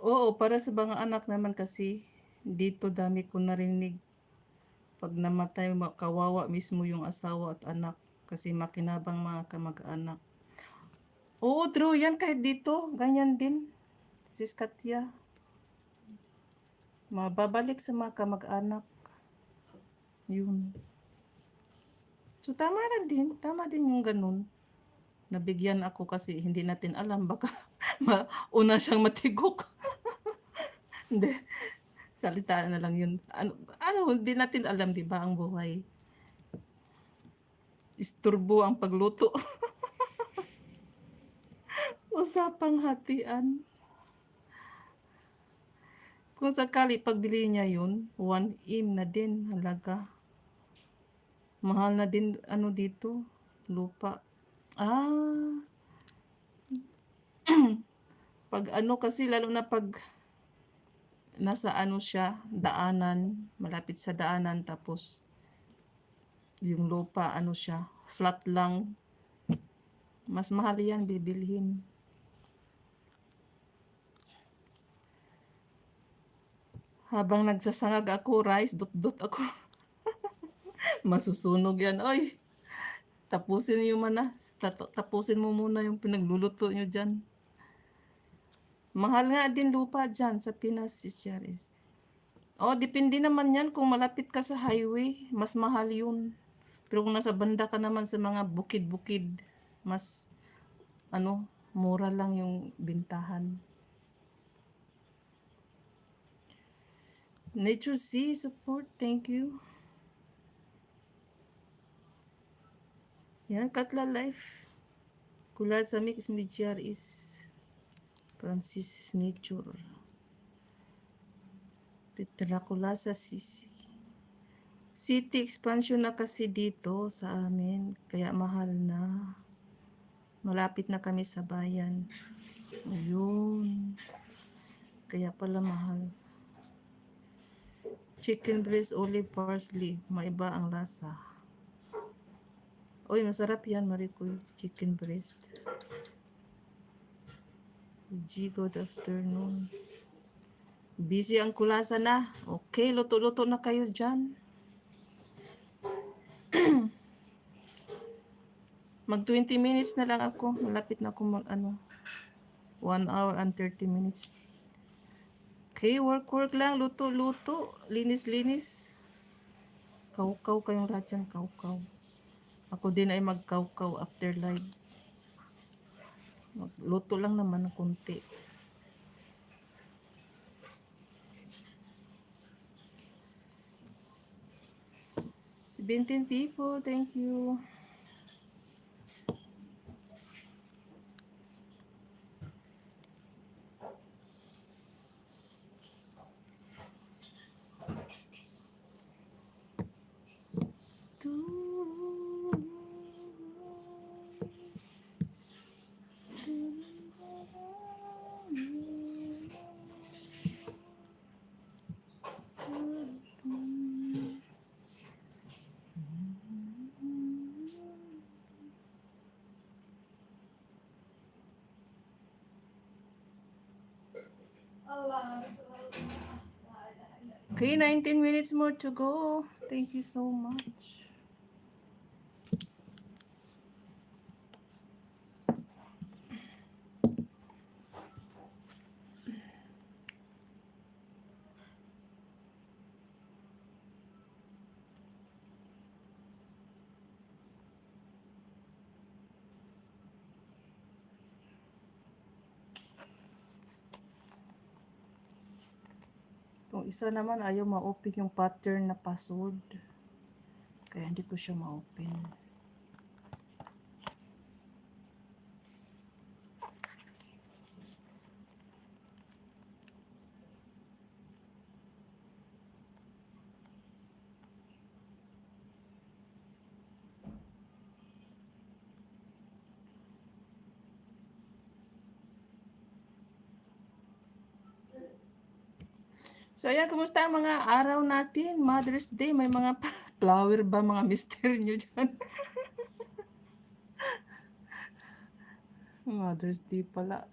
Oo, para sa mga anak naman kasi dito dami ko narinig 'pag namatay kawawa mismo yung asawa at anak kasi makinabang mga kamag-anak. Oo, true yan kahit dito ganyan din, Sis Katya. Mababalik sa mga kamag-anak, yun. So tama din yung gano'n. Nabigyan ako kasi hindi natin alam baka mauna siyang matigok. Hindi, salita na lang yun. Hindi natin alam 'di ba ang buhay. Isturbo ang pagluto. Usapang hatian. Kung sakali pagbili niya yun, 1M na din halaga. Mahal na din ano dito, lupa. Ah, pag ano kasi lalo na pag nasa ano siya, daanan, malapit sa daanan tapos yung lupa ano siya, flat lang, mas mahal yan bibilhin. Habang nagsasangag ako, rice, dot-dot ako. Masusunog yan. Oy, tapusin niyo man na. Tapusin mo muna yung pinagluluto niyo dyan. Mahal nga din lupa dyan sa Pinas, Sis Charis. Oh, depende naman yan kung malapit ka sa highway, mas mahal yun. Pero kung nasa banda ka naman sa mga bukid-bukid, mas ano, mura lang yung bintahan. Nature Sea support, thank you. Yan, Katla Life. Kulad sa mix medyar is from Sis Nature. Dracula sa Sisi. City expansion na kasi dito sa amin, kaya mahal na. Malapit na kami sa bayan. Ayun. Kaya pala mahal. Chicken breast, olive, parsley. Maiba ang lasa. Uy, masarap yan, Marikoy. Chicken breast. G, good afternoon. Busy ang kulasa na. Okay, luto-luto na kayo dyan. Mag 20 minutes na lang ako. Malapit na ako mag 1 hour and 30 minutes. Okay, work lang. Luto-luto. Linis-linis. Kaukaw kayong lahat dyan. Kaukaw. Ako din ay magkaukaw after live. Luto lang naman ng konti. Bintin people, thank you. Okay, 19 minutes more to go. Thank you so much. Itong isa naman ayaw ma-open yung pattern na password. Kaya hindi ko siya ma-open. So ayan, kumusta ang mga araw natin? Mother's Day, may mga flower ba mga mister nyo dyan? Mother's Day pala.